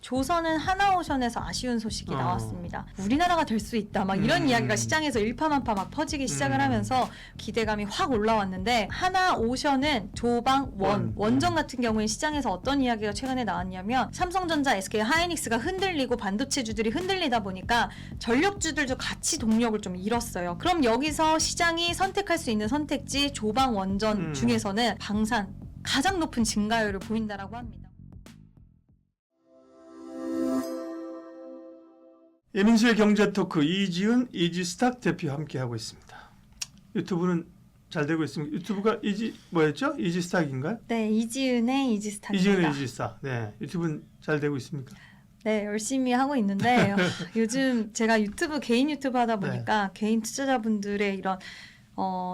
조선은 하나오션에서 아쉬운 소식이 나왔습니다. 우리나라가 될 수 있다. 막 이런 이야기가 시장에서 일파만파 막 퍼지기 시작을 하면서 기대감이 확 올라왔는데 하나오션은 조방 원전 같은 경우에 시장에서 어떤 이야기가 최근에 나왔냐면 삼성전자, SK 하이닉스가 흔들리고 반도체주들이 흔들리다 보니까 전력주들도 같이 동력을 좀 잃었어요. 그럼 여기서 시장이 선택할 수 있는 선택지 조방 원전 중에서는 방산 가장 높은 증가율을 보인다라고 합니다. 예민수의 경제토크 이지은, 이지스탁 대표와 함께하고 있습니다. 유튜브는 잘 되고 있습니다. 유튜브가 뭐였죠? 이지스탁인가요? 네, 이지은의 이지스탁입니다. 이지은의 이지스탁. 네, 유튜브는 잘 되고 있습니까? 네, 열심히 하고 있는데 요즘 제가 개인 유튜브 하다 보니까 개인 투자자분들의 이런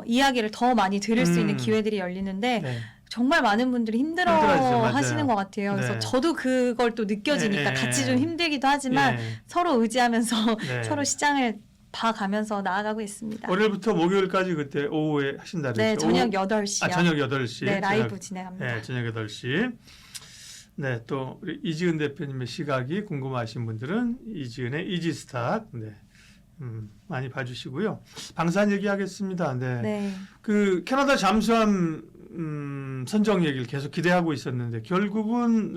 이야기를 더 많이 들을 수 있는 기회들이 열리는데 정말 많은 분들이 힘들어 하시는 것 같아요. 그래서 저도 그걸 또 느껴지니까 같이 좀 힘들기도 하지만 서로 의지하면서 서로 시장을 봐가면서 나아가고 있습니다. 월요일부터 목요일까지 그때 오후에 하신다 그랬죠? 네, 저녁 8시요. 저녁 8시. 네, 라이브 진행합니다. 네, 저녁 8시. 네, 또 우리 이지은 대표님의 시각이 궁금하신 분들은 이지은의 이지스탁 많이 봐주시고요. 방산 얘기하겠습니다. 네. 그 캐나다 잠수함 선정 얘기를 계속 기대하고 있었는데 결국은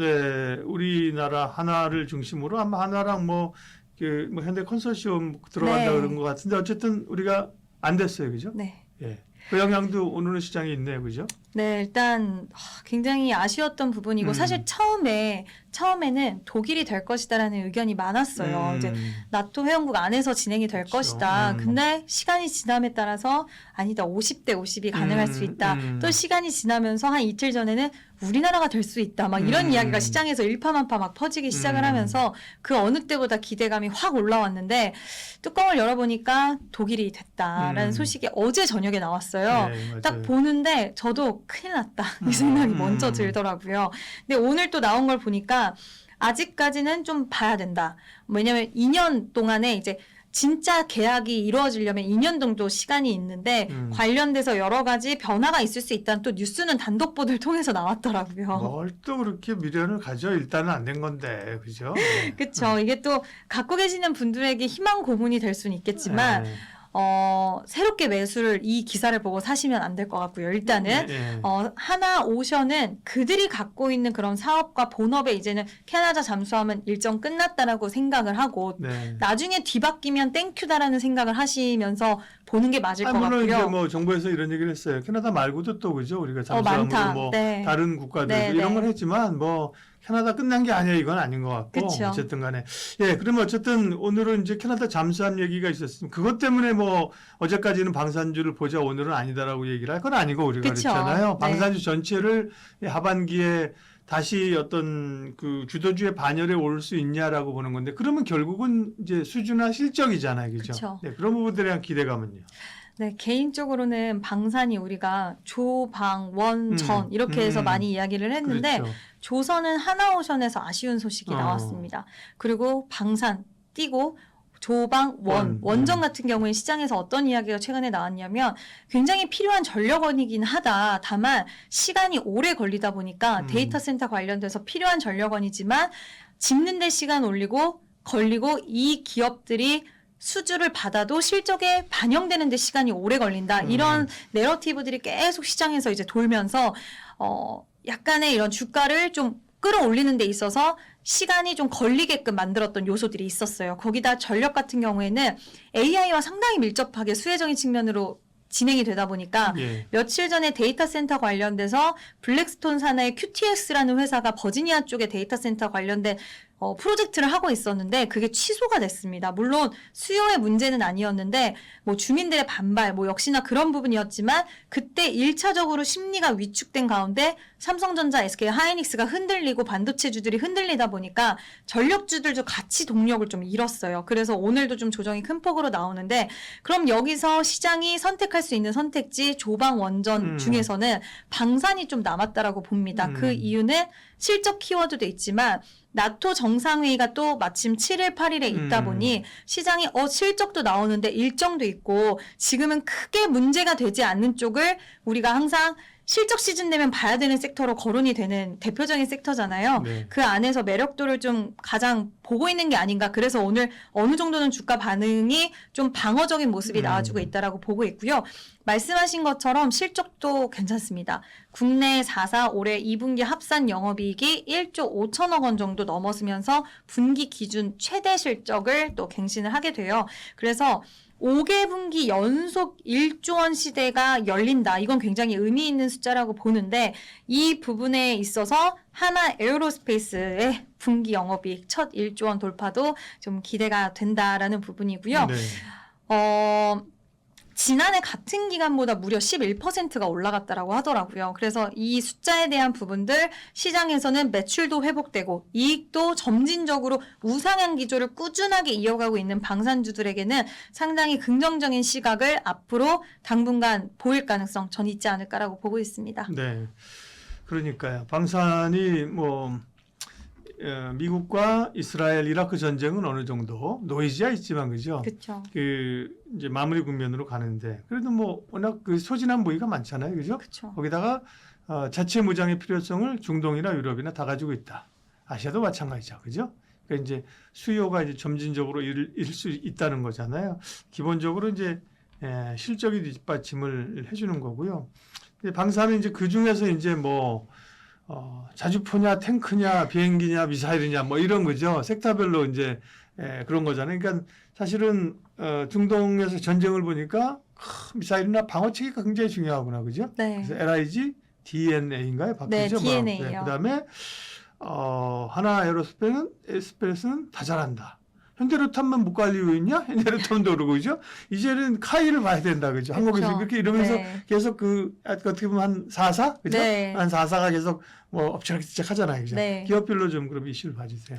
우리나라 하나를 중심으로 아마 하나랑 뭐 현대 컨소시엄 들어간다 그런 것 같은데 어쨌든 우리가 안 됐어요, 그죠? 네. 예. 그 영향도 오늘은 시장에 있네요, 그죠? 네, 일단 굉장히 아쉬웠던 부분이고 사실 처음에는 독일이 될 것이다라는 의견이 많았어요. 이제 나토 회원국 안에서 진행이 될 것이다. 근데 시간이 지남에 따라서 아니다, 50대 50이 가능할 수 있다. 또 시간이 지나면서 한 이틀 전에는 우리나라가 될 수 있다. 막 이런 이야기가 시장에서 일파만파 막 퍼지기 시작을 하면서 그 어느 때보다 기대감이 확 올라왔는데 뚜껑을 열어보니까 독일이 됐다라는 소식이 어제 저녁에 나왔어요. 네, 딱 보는데 저도 큰일 났다 이 생각이 먼저 들더라고요. 근데 오늘 또 나온 걸 보니까 아직까지는 좀 봐야 된다. 왜냐면 2년 동안에 이제 진짜 계약이 이루어지려면 2년 정도 시간이 있는데 관련돼서 여러 가지 변화가 있을 수 있다는 또 뉴스는 단독 보도를 통해서 나왔더라고요. 뭘 또 그렇게 미련을 가져? 일단은 안 된 건데, 그죠? 그렇죠. 이게 또 갖고 계시는 분들에게 희망 고문이 될 수는 있겠지만 새롭게 이 기사를 보고 사시면 안 될 것 같고요. 일단은 하나오션은 그들이 갖고 있는 그런 사업과 본업에 이제는 캐나다 잠수함은 일정 끝났다라고 생각을 하고 나중에 뒤바뀌면 땡큐다라는 생각을 하시면서 보는 게 맞을 것 같고요. 물론 이제 뭐 정부에서 이런 얘기를 했어요. 캐나다 말고도 또 그죠? 우리가 잠수함으로 다른 국가들 이런 걸 했지만 뭐 캐나다 끝난 게 아니에요. 이건 아닌 것 같고. 그쵸. 어쨌든 간에. 그러면 어쨌든 오늘은 이제 캐나다 잠수함 얘기가 있었으면 그것 때문에 뭐 어제까지는 방산주를 보자 오늘은 아니다라고 얘기를 할 건 아니고 우리가 그랬잖아요. 방산주 전체를 하반기에 다시 어떤 그 주도주의 반열에 올 수 있냐라고 보는 건데 그러면 결국은 이제 수주나 실적이잖아요. 그죠? 그런 부분들에 대한 기대감은요. 네, 개인적으로는 방산이 우리가 조방원전 이렇게 해서 많이 이야기를 했는데 조선은 하나오션에서 아쉬운 소식이 나왔습니다. 그리고 방산 띄고 조방 원전 같은 경우에 시장에서 어떤 이야기가 최근에 나왔냐면 굉장히 필요한 전력원이긴 하다. 다만 시간이 오래 걸리다 보니까 데이터 센터 관련돼서 필요한 전력원이지만 짓는 데 시간 걸리고 이 기업들이 수주를 받아도 실적에 반영되는 데 시간이 오래 걸린다. 이런 내러티브들이 계속 시장에서 이제 돌면서 약간의 이런 주가를 좀 끌어올리는 데 있어서 시간이 좀 걸리게끔 만들었던 요소들이 있었어요. 거기다 전력 같은 경우에는 AI와 상당히 밀접하게 수혜적인 측면으로 진행이 되다 보니까 며칠 전에 데이터 센터 관련돼서 블랙스톤 산하의 QTS라는 회사가 버지니아 쪽에 데이터 센터 관련된 프로젝트를 하고 있었는데 그게 취소가 됐습니다. 물론 수요의 문제는 아니었는데 뭐 주민들의 반발 뭐 역시나 그런 부분이었지만 그때 1차적으로 심리가 위축된 가운데 삼성전자, SK 하이닉스가 흔들리고 반도체주들이 흔들리다 보니까 전력주들도 같이 동력을 좀 잃었어요. 그래서 오늘도 좀 조정이 큰 폭으로 나오는데 그럼 여기서 시장이 선택할 수 있는 선택지 조방 원전 중에서는 방산이 좀 남았다라고 봅니다. 그 이유는 실적 키워드도 있지만 나토 정상회의가 또 마침 7일, 8일에 있다 보니 시장이 실적도 나오는데 일정도 있고 지금은 크게 문제가 되지 않는 쪽을 우리가 항상 실적 시즌 되면 봐야 되는 섹터로 거론이 되는 대표적인 섹터잖아요. 네. 그 안에서 매력도를 좀 가장 보고 있는 게 아닌가. 그래서 오늘 어느 정도는 주가 반응이 좀 방어적인 모습이 나와주고 있다라고 보고 있고요. 말씀하신 것처럼 실적도 괜찮습니다. 국내 4사 올해 2분기 합산 영업이익이 1조 5천억 원 정도 넘어서면서 분기 기준 최대 실적을 또 갱신을 하게 돼요. 그래서 5개 분기 연속 1조 원 시대가 열린다. 이건 굉장히 의미 있는 숫자라고 보는데 이 부분에 있어서 하나 에어로스페이스의 분기 영업이익 첫 1조 원 돌파도 좀 기대가 된다라는 부분이고요. 네. 지난해 같은 기간보다 무려 11%가 올라갔다라고 하더라고요. 그래서 이 숫자에 대한 부분들 시장에서는 매출도 회복되고 이익도 점진적으로 우상향 기조를 꾸준하게 이어가고 있는 방산주들에게는 상당히 긍정적인 시각을 앞으로 당분간 보일 가능성 전 있지 않을까라고 보고 있습니다. 네. 그러니까요. 방산이 뭐 미국과 이스라엘, 이라크 전쟁은 어느 정도 노이즈야 있지만 그죠? 그렇죠. 그 이제 마무리 국면으로 가는데 그래도 뭐 워낙 그 소진한 무기가 많잖아요, 그죠? 그렇죠. 거기다가 자체 무장의 필요성을 중동이나 유럽이나 다 가지고 있다. 아시아도 마찬가지죠, 그죠? 그러니까 이제 수요가 이제 점진적으로 일 수 있다는 거잖아요. 기본적으로 이제 실적이 뒷받침을 해주는 거고요. 방사는 이제 그 중에서 이제 뭐 자주포냐, 탱크냐, 비행기냐, 미사일이냐, 뭐 이런 거죠. 섹터별로 이제 그런 거잖아요. 그러니까 사실은 중동에서 전쟁을 보니까 미사일이나 방어체계가 굉장히 중요하구나, 그죠? 네. 그래서 LIG, DNA인가요? 네, 바뀌죠? DNA요. 네, 그다음에 하나 에어로스페이스는 다 잘한다. 현대로탄만 못 갈리고 있냐? 현대로탄도 그러고 그죠? 이제는 카이를 봐야 된다, 그죠? 한국에서 그렇죠. 그렇게 이러면서 네. 계속 어떻게 보면 한 4사, 그죠? 네. 한 4사가 계속 뭐 엎치락뒤짝 하잖아요, 그죠? 네. 기업별로 좀 그럼 이슈를 봐주세요.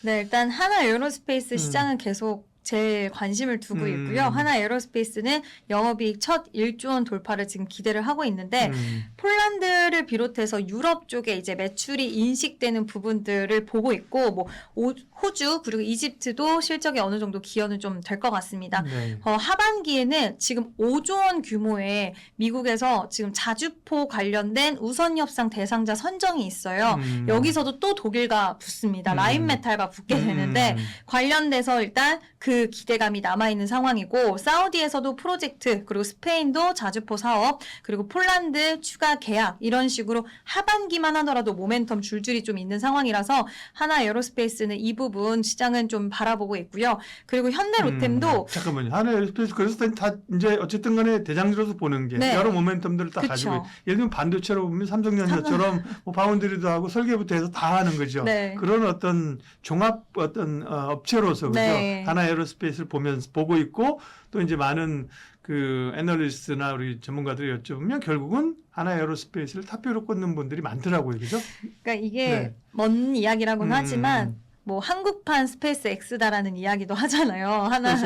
네, 일단 하나 에어로스페이스 시장은 계속 제일 관심을 두고 있고요. 하나 에어로스페이스는 영업이익 첫 1조 원 돌파를 지금 기대를 하고 있는데 폴란드를 비롯해서 유럽 쪽에 이제 매출이 인식되는 부분들을 보고 있고 뭐 호주 그리고 이집트도 실적이 어느 정도 기여는 좀 될 것 같습니다. 네. 하반기에는 지금 5조 원 규모의 미국에서 지금 자주포 관련된 우선 협상 대상자 선정이 있어요. 여기서도 또 독일과 붙습니다. 라인메탈과 붙게 되는데 관련돼서 일단 그 기대감이 남아있는 상황이고 사우디에서도 프로젝트 그리고 스페인도 자주포 사업 그리고 폴란드 추가 계약 이런 식으로 하반기만 하더라도 모멘텀 줄줄이 좀 있는 상황이라서 하나 에어로스페이스는 이 부분 시장은 좀 바라보고 있고요. 그리고 현대로템도 잠깐만요. 하나 에어로스페이스 그래서 다 이제 어쨌든 간에 대장주로서 보는 게 네. 여러 모멘텀들을 다 그쵸. 가지고 예를 들면 반도체로 보면 삼성전자처럼 뭐 파운드리도 하고 설계부터 해서 다 하는 거죠. 네. 그런 어떤 종합 어떤 업체로서 그죠. 네. 하나 에어로스페이스를 보고 있고 또 이제 많은 그 애널리스트나 우리 전문가들이 여쭤보면 결국은 하나 에어로스페이스를 탑표로 꽂는 분들이 많더라고요, 그죠? 그러니까 이게 네. 먼 이야기라고는 하지만 뭐 한국판 스페이스 X다라는 이야기도 하잖아요. 하나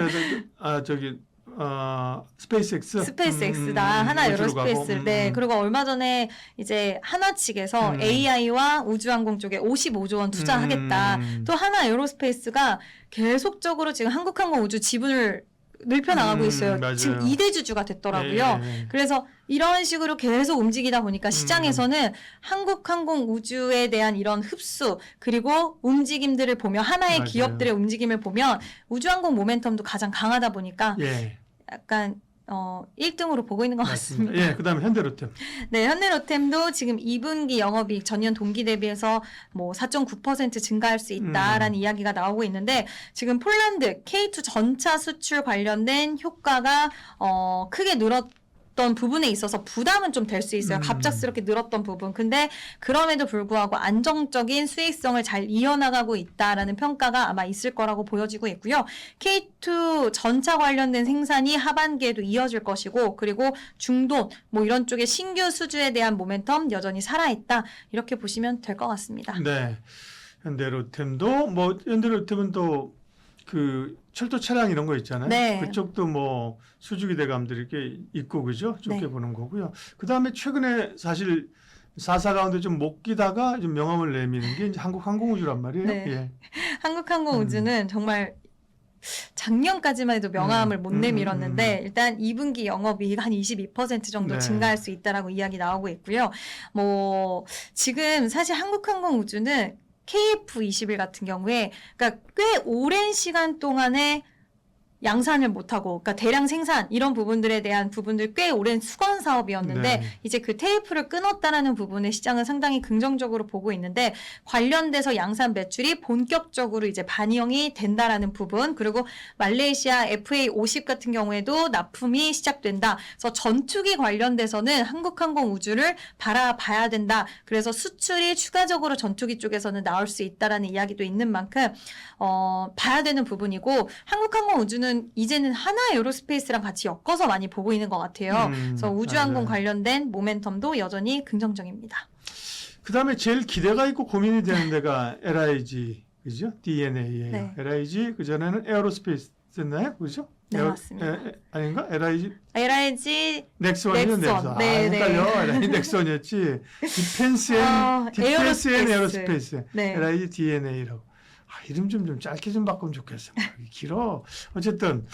스페이스X 스페이스X다. 하나 에어로스페이스. 네. 그리고 얼마 전에 이제 하나 측에서 AI와 우주항공 쪽에 55조 원 투자하겠다. 또 하나 에어로스페이스가 계속적으로 지금 한국항공 우주 지분을 늘려나가고 있어요. 맞아요. 지금 2대 주주가 됐더라고요. 네. 그래서 이런 식으로 계속 움직이다 보니까 시장에서는 한국항공 우주에 대한 이런 흡수 그리고 움직임들을 보면 하나의 맞아요. 기업들의 움직임을 보면 우주항공 모멘텀도 가장 강하다 보니까 예. 약간 1등으로 보고 있는 것 같습니다. 예, 그다음에 현대로템. 네, 현대로템도 지금 2분기 영업이익 전년 동기 대비해서 뭐 4.9% 증가할 수 있다라는 이야기가 나오고 있는데 지금 폴란드 K2 전차 수출 관련된 효과가 크게 늘었던 부분에 있어서 부담은 좀 될 수 있어요. 갑작스럽게 늘었던 부분. 근데 그럼에도 불구하고 안정적인 수익성을 잘 이어나가고 있다라는 평가가 아마 있을 거라고 보여지고 있고요. K2 전차 관련된 생산이 하반기에도 이어질 것이고 그리고 중동 뭐 이런 쪽에 신규 수주에 대한 모멘텀 여전히 살아있다. 이렇게 보시면 될 것 같습니다. 네. 현대로템도 뭐 현대로템은 또 그 철도 차량 이런 거 있잖아요. 네. 그쪽도 뭐 수주기대감들이 이렇게 있고 그죠? 좋게 네. 보는 거고요. 그다음에 최근에 사실 4사 가운데 좀 못 끼다가 좀 명함을 내미는 게 이제 한국항공우주란 말이에요. 네. 예. 한국항공우주는 정말 작년까지만 해도 명함을 못 내밀었는데 일단 2분기 영업이익 한 22% 정도 네. 증가할 수 있다라고 이야기 나오고 있고요. 뭐 지금 사실 한국항공우주는 KF21 같은 경우에 그러니까 꽤 오랜 시간 동안에 양산을 못하고, 그러니까 대량 생산 이런 부분들에 대한 부분들 꽤 오랜 수건 사업이었는데 네. 이제 그 테이프를 끊었다라는 부분에 시장은 상당히 긍정적으로 보고 있는데 관련돼서 양산 매출이 본격적으로 이제 반영이 된다라는 부분, 그리고 말레이시아 FA50 같은 경우에도 납품이 시작된다. 그래서 전투기 관련돼서는 한국항공우주를 바라봐야 된다. 그래서 수출이 추가적으로 전투기 쪽에서는 나올 수 있다라는 이야기도 있는 만큼 봐야 되는 부분이고, 한국항공우주는 이제는 하나에어로스페이스랑 같이 엮어서 많이 보고 있는 것 같아요. 그래서 우주항공 맞아요. 관련된 모멘텀도 여전히 긍정적입니다. 그다음에 제일 기대가 있고 고민이 되는 데가 LIG, 그죠? DNA예요. 네. LIG 그 전에는 에어로스페이스였나요, 그죠? 네, 맞습니다. 아닌가? LIG LIG 넥슨이요, 넥슨. 네, 헷갈려. LIG 넥슨이었지. 디펜스 앤 에어로스페이스. 네. LIG DNA라고. 이름 좀 짧게 좀 바꾸면 좋겠어. 길어. 어쨌든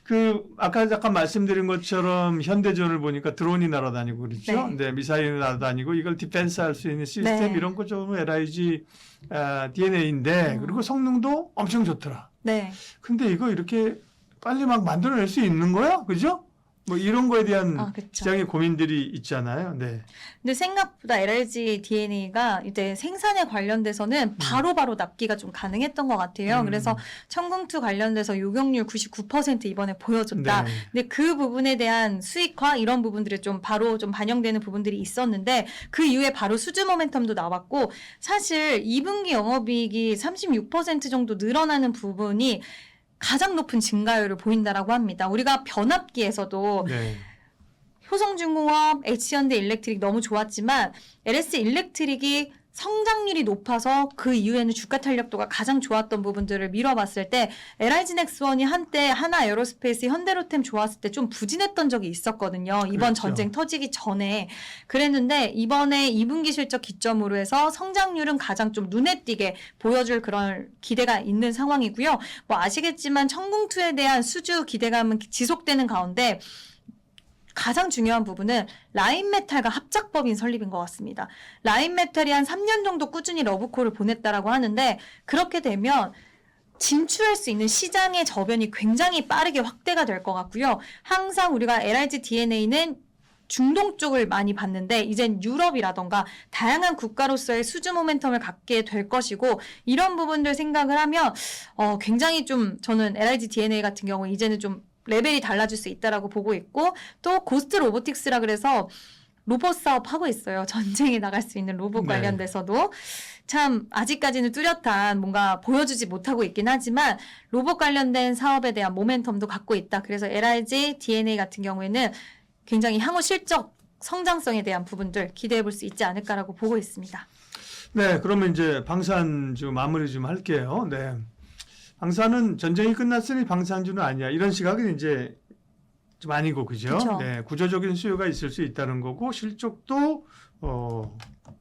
그 아까 잠깐 말씀드린 것처럼 현대전을 보니까 드론이 날아다니고 그렇죠. 네. 네, 미사일이 날아다니고 이걸 디펜스할 수 있는 시스템 네. 이런 거 좀 LIG DNA인데 그리고 성능도 엄청 좋더라. 네. 근데 이거 이렇게 빨리 막 만들어낼 수 있는 거야, 그죠? 뭐 이런 거에 대한 그쵸. 시장의 고민들이 있잖아요. 네. 근데 생각보다 LIG DNA가 이제 생산에 관련돼서는 바로바로 납기가 좀 가능했던 것 같아요. 그래서 천궁2 관련돼서 요격률 99% 이번에 보여줬다. 네. 근데 그 부분에 대한 수익화 이런 부분들이 좀 바로 좀 반영되는 부분들이 있었는데 그 이후에 바로 수주 모멘텀도 나왔고, 사실 2분기 영업이익이 36% 정도 늘어나는 부분이 가장 높은 증가율을 보인다라고 합니다. 우리가 변압기에서도 네. 효성중공업, H현대 일렉트릭 너무 좋았지만 LS 일렉트릭이 성장률이 높아서 그 이후에는 주가 탄력도가 가장 좋았던 부분들을 미뤄봤을 때 LIG 넥스원이 한때 하나에어로스페이스, 현대로템 좋았을 때 좀 부진했던 적이 있었거든요. 이번 그렇죠. 전쟁 터지기 전에. 그랬는데 이번에 2분기 실적 기점으로 해서 성장률은 가장 좀 눈에 띄게 보여줄 그런 기대가 있는 상황이고요. 뭐 아시겠지만 천궁2에 대한 수주 기대감은 지속되는 가운데 가장 중요한 부분은 라인메탈과 합작법인 설립인 것 같습니다. 라인메탈이 한 3년 정도 꾸준히 러브콜을 보냈다라고 하는데 그렇게 되면 진출할 수 있는 시장의 저변이 굉장히 빠르게 확대가 될 것 같고요. 항상 우리가 LIG DNA는 중동 쪽을 많이 봤는데 이젠 유럽이라던가 다양한 국가로서의 수주 모멘텀을 갖게 될 것이고, 이런 부분들 생각을 하면 굉장히 좀 저는 LIG DNA 같은 경우 이제는 좀 레벨이 달라질 수 있다라고 보고 있고, 또 고스트 로보틱스라 그래서 로봇 사업 하고 있어요. 전쟁에 나갈 수 있는 로봇 네. 관련돼서도 참 아직까지는 뚜렷한 뭔가 보여주지 못하고 있긴 하지만 로봇 관련된 사업에 대한 모멘텀도 갖고 있다. 그래서 LIG DNA 같은 경우에는 굉장히 향후 실적 성장성에 대한 부분들 기대해 볼 수 있지 않을까라고 보고 있습니다. 네, 그러면 이제 방산 좀 마무리 좀 할게요. 네. 방산은 전쟁이 끝났으니 방산주는 아니야. 이런 시각은 이제 좀 아니고, 그죠? 그쵸. 네, 구조적인 수요가 있을 수 있다는 거고, 실적도,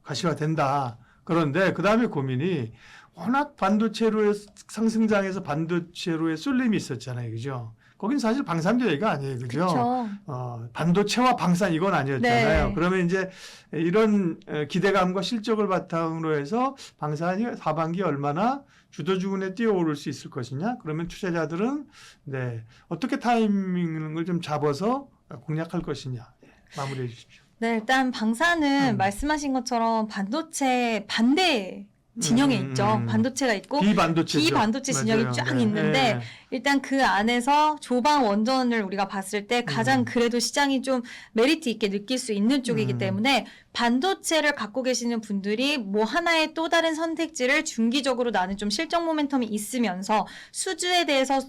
가시화된다. 그런데 그 다음에 고민이 워낙 반도체로의 상승장에서 반도체로의 쏠림이 있었잖아요. 그죠? 거긴 사실 방산주 얘기가 아니에요. 그죠? 그렇죠. 반도체와 방산 이건 아니었잖아요. 네. 그러면 이제 이런 기대감과 실적을 바탕으로 해서 방산이 하반기에 얼마나 주도주군에 뛰어오를 수 있을 것이냐. 그러면 투자자들은 네, 어떻게 타이밍을 좀 잡아서 공략할 것이냐. 마무리해 주십시오. 네, 일단 방사는 말씀하신 것처럼 반도체 반대 진영에 있죠. 반도체가 있고 비반도체 진영이 쫙 있는데 일단 그 안에서 조방 원전을 우리가 봤을 때 가장 그래도 시장이 좀 메리트 있게 느낄 수 있는 쪽이기 때문에 반도체를 갖고 계시는 분들이 뭐 하나의 또 다른 선택지를 중기적으로 나는 좀 실적 모멘텀이 있으면서 수주에 대해서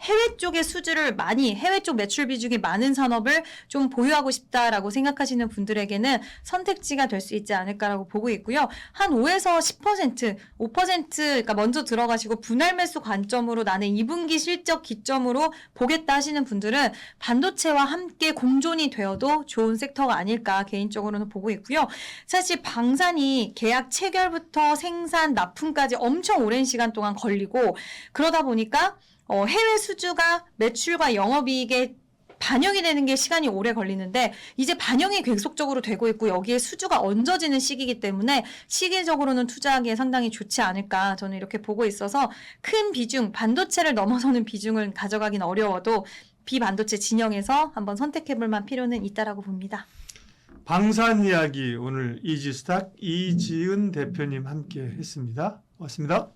해외 쪽의 수주를 많이, 해외 쪽 매출 비중이 많은 산업을 좀 보유하고 싶다라고 생각하시는 분들에게는 선택지가 될 수 있지 않을까라고 보고 있고요. 한 5에서 10%, 5%, 그러니까 먼저 들어가시고 분할 매수 관점으로 나는 2분기 실적 기점으로 보겠다 하시는 분들은 반도체와 함께 공존이 되어도 좋은 섹터가 아닐까 개인적으로는 보고 있고요. 사실 방산이 계약 체결부터 생산, 납품까지 엄청 오랜 시간 동안 걸리고 그러다 보니까 해외 수주가 매출과 영업이익에 반영이 되는 게 시간이 오래 걸리는데 이제 반영이 계속적으로 되고 있고 여기에 수주가 얹어지는 시기이기 때문에 시기적으로는 투자하기에 상당히 좋지 않을까 저는 이렇게 보고 있어서 큰 비중, 반도체를 넘어서는 비중을 가져가긴 어려워도 비반도체 진영에서 한번 선택해볼 만 필요는 있다라고 봅니다. 방산 이야기 오늘 이지스탁 이지은 대표님 함께 했습니다. 고맙습니다.